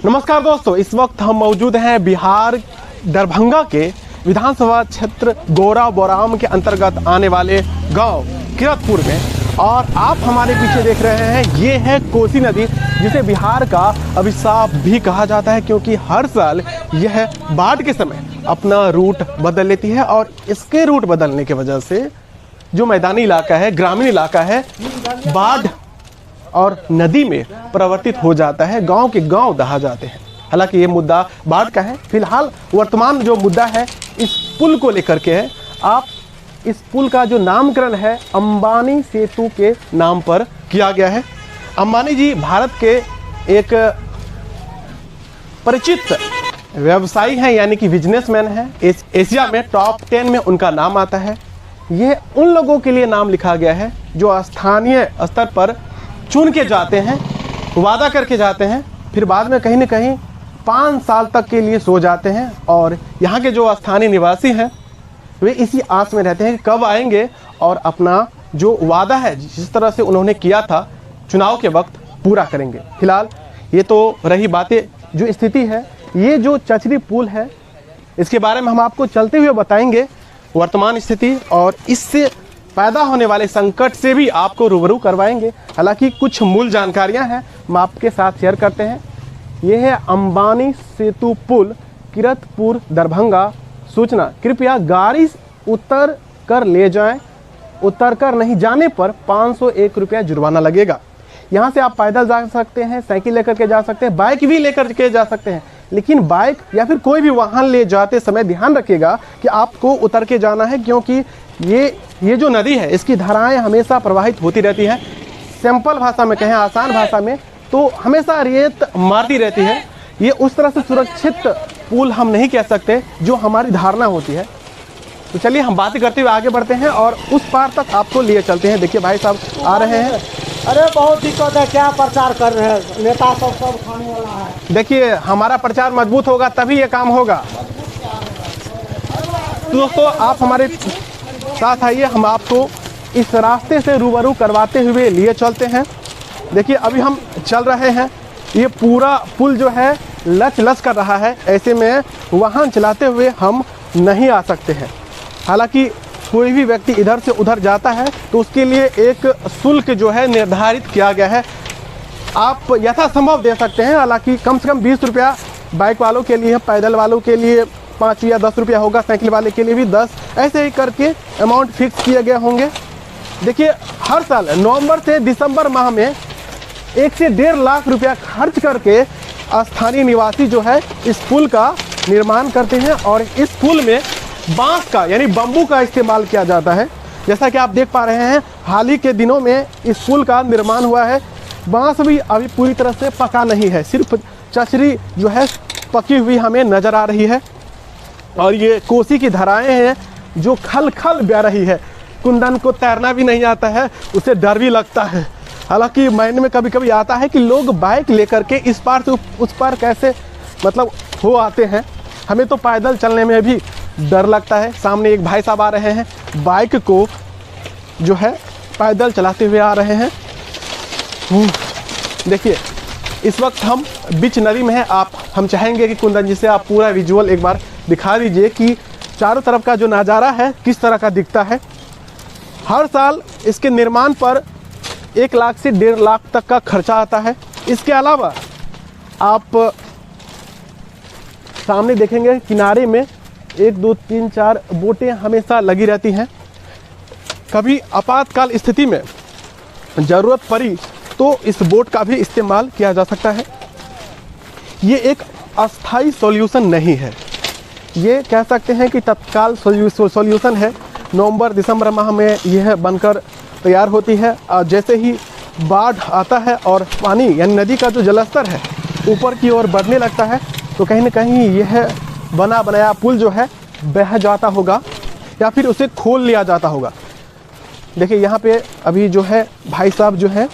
नमस्कार दोस्तों, इस वक्त हम मौजूद हैं बिहार दरभंगा के विधानसभा क्षेत्र गौरा बोराम के अंतर्गत आने वाले गांव किरतपुर में। और आप हमारे पीछे देख रहे हैं, ये है कोसी नदी, जिसे बिहार का अभिशाप भी कहा जाता है, क्योंकि हर साल यह बाढ़ के समय अपना रूट बदल लेती है। और इसके रूट बदलने की वजह से जो मैदानी इलाका है, ग्रामीण इलाका है, बाढ़ और नदी में परिवर्तित हो जाता है, गांव के गांव दहा जाते हैं। हालांकि ये मुद्दा बाढ़ का है। फिलहाल वर्तमान जो मुद्दा है इस पुल को लेकर के है। आप इस पुल का जो नामकरण है अंबानी सेतु के नाम पर किया गया है। अंबानी जी भारत के एक परिचित व्यवसायी हैं, यानी कि बिजनेसमैन हैं। एशिया में टॉप 10 में उनका नाम आता है। ये उन लोगों के लिए नाम लिखा गया है जो स्थानीय स्तर पर चुन के जाते हैं, वादा करके जाते हैं, फिर बाद में कहीं न कहीं 5 साल तक के लिए सो जाते हैं। और यहाँ के जो स्थानीय निवासी हैं वे इसी आस में रहते हैं कि कब आएंगे और अपना जो वादा है जिस तरह से उन्होंने किया था चुनाव के वक्त पूरा करेंगे। फिलहाल ये तो रही बातें, जो स्थिति है, ये जो चचरी पुल है इसके बारे में हम आपको चलते हुए बताएंगे वर्तमान स्थिति, और इससे पैदा होने वाले संकट से भी आपको रूबरू करवाएंगे। हालांकि कुछ मूल जानकारियां हैं, हम आपके साथ शेयर करते हैं। ये है अंबानी सेतु पुल, किरतपुर दरभंगा। सूचना, कृपया गाड़ी उतर कर ले जाएं, उतर कर नहीं जाने पर 501 रुपया जुर्माना लगेगा। यहाँ से आप पैदल जा सकते हैं, साइकिल लेकर के जा सकते हैं, बाइक भी लेकर के जा सकते हैं। लेकिन बाइक या फिर कोई भी वाहन ले जाते समय ध्यान रखिएगा कि आपको उतर के जाना है, क्योंकि ये जो नदी है इसकी धाराएं हमेशा प्रवाहित होती रहती हैं। सिंपल भाषा में कहें, आसान भाषा में, तो हमेशा रेत मारती रहती है। ये उस तरह से सुरक्षित पुल हम नहीं कह सकते जो हमारी धारणा होती है। तो चलिए हम बातें करते हुए आगे बढ़ते हैं और उस पार तक आपको लिए चलते हैं। देखिए भाई साहब आ रहे हैं। अरे बहुत दिक्कत है, क्या प्रचार कर रहे हैं नेता सब खाने वाला है। देखिए हमारा प्रचार मजबूत होगा तभी ये काम होगा। तो दोस्तों आप हमारे साथ आइए, हम आपको इस रास्ते से रूबरू करवाते हुए लिए चलते हैं। देखिए अभी हम चल रहे हैं, ये पूरा पुल जो है लच लच कर रहा है। ऐसे में वाहन चलाते हुए हम नहीं आ सकते हैं। हालांकि कोई भी व्यक्ति इधर से उधर जाता है तो उसके लिए एक शुल्क जो है निर्धारित किया गया है, आप यथासंभव दे सकते हैं। हालांकि कम से कम 20 रुपया बाइक वालों के लिए, पैदल वालों के लिए 5 या 10 रुपया होगा, साइकिल वाले के लिए भी 10, ऐसे ही करके अमाउंट फिक्स किए गए होंगे। देखिए हर साल नवंबर से दिसंबर माह में 1 से 1.5 लाख रुपया खर्च करके स्थानीय निवासी जो है इस पुल का निर्माण करते हैं। और इस पुल में बांस का यानी बम्बू का इस्तेमाल किया जाता है। जैसा कि आप देख पा रहे हैं, हाल ही के दिनों में इस पुल का निर्माण हुआ है। बांस भी अभी पूरी तरह से पका नहीं है, सिर्फ चचरी जो है पकी हुई हमें नज़र आ रही है। और ये कोसी की धाराएं हैं जो खल खल बह रही है। कुंदन को तैरना भी नहीं आता है, उसे डर भी लगता है। हालांकि माइंड में कभी कभी आता है कि लोग बाइक लेकर के इस पार से उस पार कैसे हो आते हैं। हमें तो पैदल चलने में भी डर लगता है। सामने एक भाई साहब आ रहे हैं, बाइक को जो है पैदल चलाते हुए आ रहे हैं। देखिए इस वक्त हम बीच नदी में हैं। हम चाहेंगे कि कुंदन जी से आप पूरा विजुअल एक बार दिखा दीजिए कि चारों तरफ का जो नज़ारा है किस तरह का दिखता है। हर साल इसके निर्माण पर 1 लाख से 1.5 लाख तक का खर्चा आता है। इसके अलावा आप सामने देखेंगे किनारे में 1 2 3 4 बोटें हमेशा लगी रहती हैं। कभी आपातकाल स्थिति में ज़रूरत पड़ी तो इस बोट का भी इस्तेमाल किया जा सकता है। ये एक अस्थाई सॉल्यूशन नहीं है, ये कह सकते हैं कि तत्काल सॉल्यूशन है। नवंबर दिसंबर माह में यह बनकर तैयार होती है। और जैसे ही बाढ़ आता है और पानी यानी नदी का जो जलस्तर है ऊपर की ओर बढ़ने लगता है, तो कहीं न कहीं यह बना बनाया पुल जो है बह जाता होगा या फिर उसे खोल लिया जाता होगा। देखिए यहाँ पे अभी जो है भाई साहब जो है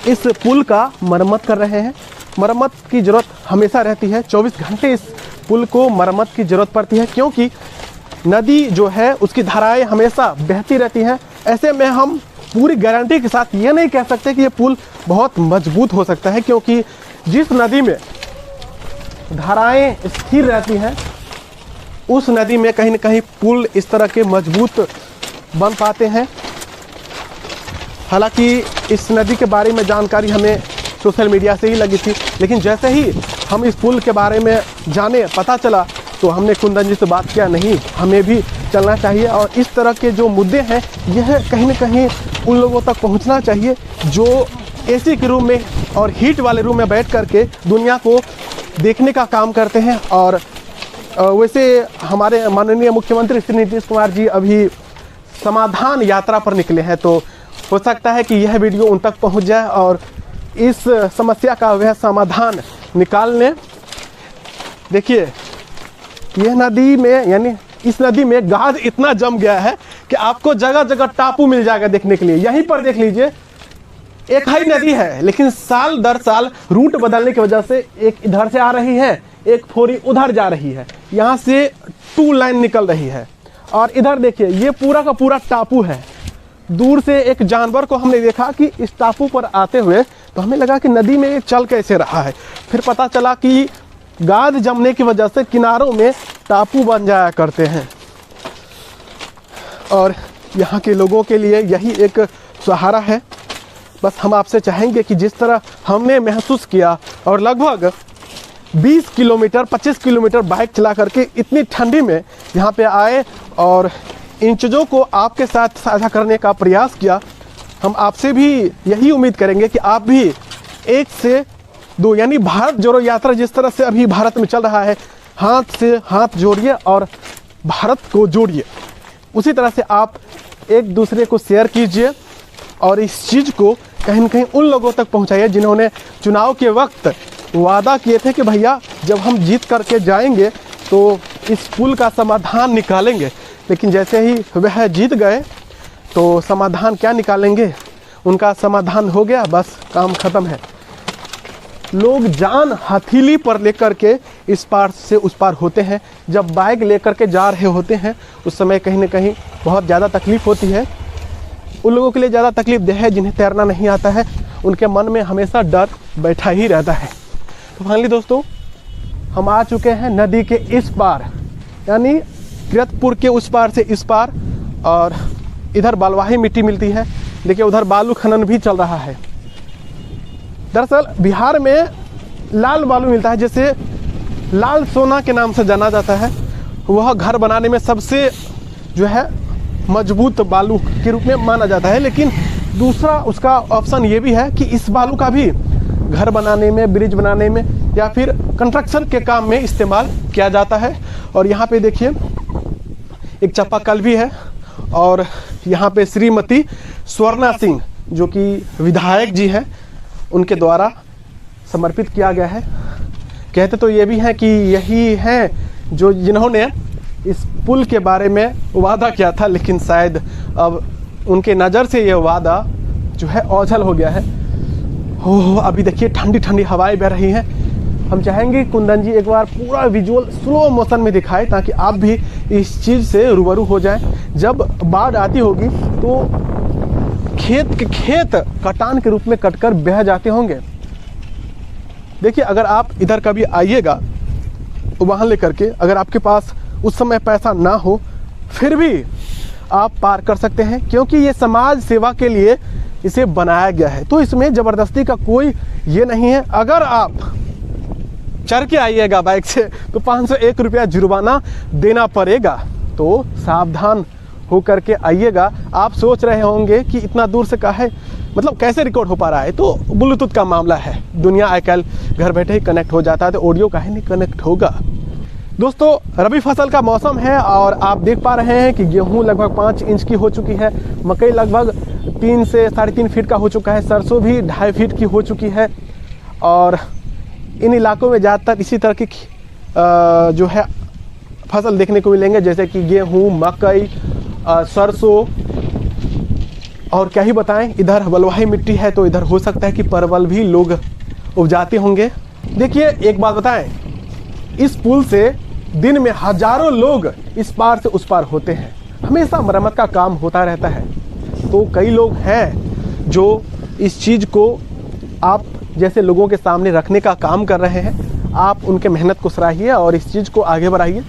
इस पुल का मरम्मत कर रहे हैं। मरम्मत की ज़रूरत हमेशा रहती है, 24 घंटे इस पुल को मरम्मत की ज़रूरत पड़ती है, क्योंकि नदी जो है उसकी धाराएं हमेशा बहती रहती हैं। ऐसे में हम पूरी गारंटी के साथ ये नहीं कह सकते कि ये पुल बहुत मजबूत हो सकता है, क्योंकि जिस नदी में धाराएं स्थिर रहती हैं, उस नदी में कहीं न कहीं पुल इस तरह के मजबूत बन पाते हैं। हालांकि इस नदी के बारे में जानकारी हमें सोशल मीडिया से ही लगी थी, लेकिन जैसे ही हम इस पुल के बारे में जाने, पता चला, तो हमने कुंदन जी से बात किया, नहीं हमें भी चलना चाहिए और इस तरह के जो मुद्दे हैं यह कहीं न कहीं उन लोगों तक पहुंचना चाहिए जो एसी के रूम में और हीट वाले रूम में बैठ करके दुनिया को देखने का काम करते हैं। और वैसे हमारे माननीय मुख्यमंत्री श्री नीतीश कुमार जी अभी समाधान यात्रा पर निकले हैं, तो हो सकता है कि यह वीडियो उन तक पहुंच जाए और इस समस्या का वह समाधान निकाल लें। देखिए यह नदी में, यानी इस नदी में गाद इतना जम गया है कि आपको जगह जगह टापू मिल जाएगा देखने के लिए। यहीं पर देख लीजिए, एक ही नदी है लेकिन साल दर साल रूट बदलने की वजह से एक इधर से आ रही है, एक फोरी उधर जा रही है, यहाँ से 2 लाइन निकल रही है। और इधर देखिए ये पूरा का पूरा टापू है। दूर से एक जानवर को हमने देखा कि इस टापू पर आते हुए, तो हमें लगा कि नदी में ये चल कैसे रहा है। फिर पता चला कि गाद जमने की वजह से किनारों में टापू बन जाया करते हैं और यहाँ के लोगों के लिए यही एक सहारा है। बस हम आपसे चाहेंगे कि जिस तरह हमने महसूस किया और लगभग 20 किलोमीटर 25 किलोमीटर बाइक चला करके इतनी ठंडी में यहाँ पे आए और इन चीज़ों को आपके साथ साझा करने का प्रयास किया, हम आपसे भी यही उम्मीद करेंगे कि आप भी 1 से 2 यानी भारत जोड़ो यात्रा जिस तरह से अभी भारत में चल रहा है, हाथ से हाथ जोड़िए और भारत को जोड़िए। उसी तरह से आप एक दूसरे को शेयर कीजिए और इस चीज़ को कहीं न कहीं उन लोगों तक पहुंचाइए जिन्होंने चुनाव के वक्त वादा किए थे कि भैया जब हम जीत करके जाएंगे तो इस पुल का समाधान निकालेंगे। लेकिन जैसे ही वह जीत गए तो समाधान क्या निकालेंगे, उनका समाधान हो गया, बस काम ख़त्म है। लोग जान हथेली पर लेकर के इस पार से उस पार होते हैं। जब बाइक लेकर के जा रहे होते हैं उस समय कहीं ना कहीं बहुत ज़्यादा तकलीफ़ होती है। उन लोगों के लिए ज़्यादा तकलीफ देह है जिन्हें तैरना नहीं आता है, उनके मन में हमेशा डर बैठा ही रहता है। तो फाइनली दोस्तों हम आ चुके हैं नदी के इस पार, यानी किरतपुर के उस पार से इस पार, और इधर बलवाही मिट्टी मिलती है। देखिए उधर बालू खनन भी चल रहा है। दरअसल बिहार में लाल बालू मिलता है, जैसे लाल सोना के नाम से जाना जाता है। वह घर बनाने में सबसे जो है मजबूत बालू के रूप में माना जाता है। लेकिन दूसरा उसका ऑप्शन ये भी है कि इस बालू का भी घर बनाने में, ब्रिज बनाने में या फिर कंस्ट्रक्शन के काम में इस्तेमाल किया जाता है। और यहाँ पे देखिए एक चापाकल भी है और यहाँ पे श्रीमती स्वर्णा सिंह जो कि विधायक जी हैं, उनके द्वारा समर्पित किया गया है। कहते तो ये भी हैं कि यही हैं जो जिन्होंने इस पुल के बारे में वादा किया था, लेकिन शायद अब उनके नज़र से ये वादा जो है ओझल हो गया है। हो अभी देखिए ठंडी ठंडी हवाएं बह रही हैं। हम चाहेंगे कुंदन जी एक बार पूरा विजुअल स्लो मोशन में दिखाए ताकि आप भी इस चीज़ से रूबरू हो जाएं। जब बाढ़ आती होगी तो खेत कटान के रूप में कटकर बह जाते होंगे। देखिए अगर आप इधर कभी आइएगा वाहन लेकर के, अगर आपके पास उस समय पैसा ना हो फिर भी आप पार कर सकते हैं, क्योंकि ये समाज सेवा के लिए इसे बनाया गया है। तो इसमें ज़बरदस्ती का कोई ये नहीं है। अगर आप चढ़ के आइएगा बाइक से तो 501 रुपया जुर्माना देना पड़ेगा। तो सावधान हो करके आइएगा। आप सोच रहे होंगे कि इतना दूर से काहे, मतलब कैसे रिकॉर्ड हो पा रहा है, तो ब्लूटूथ का मामला है। दुनिया आजकल घर बैठे ही कनेक्ट हो जाता है, तो ऑडियो काहे नहीं कनेक्ट होगा। दोस्तों रबी फसल का मौसम है और आप देख पा रहे हैं कि गेहूं लगभग 5 इंच की हो चुकी है, मकई लगभग 3 से 3.5 फीट का हो चुका है, सरसों भी 2.5 फीट की हो चुकी है। और इन इलाकों में ज़्यादातर इसी तरह की जो है फसल देखने को मिलेंगे, जैसे कि गेहूं, मकई, सरसों, और क्या ही बताएं, इधर बलवाही मिट्टी है तो इधर हो सकता है कि परवल भी लोग उपजाते होंगे। देखिए एक बात बताएं, इस पुल से दिन में हजारों लोग इस पार से उस पार होते हैं। हमेशा मरम्मत का काम होता रहता है। तो कई लोग हैं जो इस चीज़ को आप जैसे लोगों के सामने रखने का काम कर रहे हैं। आप उनके मेहनत को सराहिए और इस चीज़ को आगे बढ़ाइए,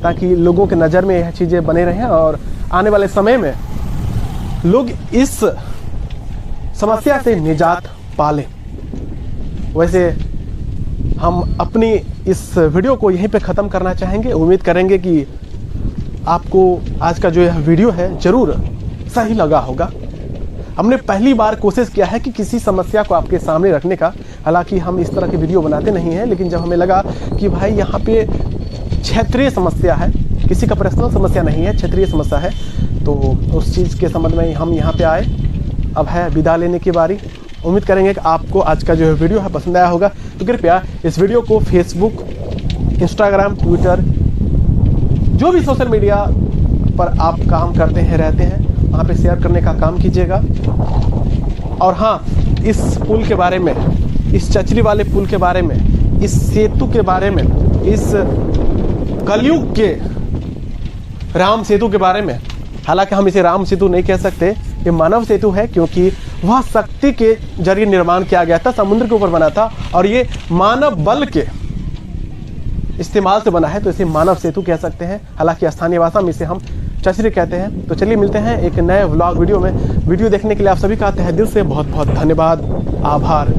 ताकि लोगों के नज़र में यह चीज़ें बने रहें और आने वाले समय में लोग इस समस्या से निजात पालें। वैसे हम अपनी इस वीडियो को यहीं पे ख़त्म करना चाहेंगे। उम्मीद करेंगे कि आपको आज का जो यह वीडियो है ज़रूर सही लगा होगा। हमने पहली बार कोशिश किया है कि किसी समस्या को आपके सामने रखने का। हालांकि हम इस तरह की वीडियो बनाते नहीं हैं, लेकिन जब हमें लगा कि भाई यहाँ पे क्षेत्रीय समस्या है, किसी का पर्सनल समस्या नहीं है, क्षेत्रीय समस्या है, तो उस चीज़ के संबंध में हम यहाँ पे आए। अब है विदा लेने की बारी। उम्मीद करेंगे कि आपको आज का जो वीडियो है पसंद आया होगा। तो कृपया इस वीडियो को फेसबुक, इंस्टाग्राम, ट्विटर, जो भी सोशल मीडिया पर आप काम करते हैं रहते हैं, वहाँ पे शेयर करने का काम कीजिएगा। और हाँ, इस पुल के बारे में, इस चचरी वाले पुल के बारे में, इस सेतु के बारे में, इस कलयुग के राम सेतु के बारे में, हालांकि हम इसे राम सेतु नहीं कह सकते, ये मानव सेतु है, क्योंकि वह शक्ति के जरिए निर्माण किया गया था, समुद्र के ऊपर बना था और ये मानव बल के इस्तेमाल से बना है, तो इसे मानव सेतु कह सकते हैं। हालांकि स्थानीय भाषा में इसे हम चचरी कहते हैं। तो चलिए मिलते हैं एक नए व्लॉग वीडियो में। वीडियो देखने के लिए आप सभी का तहे दिल से बहुत बहुत धन्यवाद, आभार।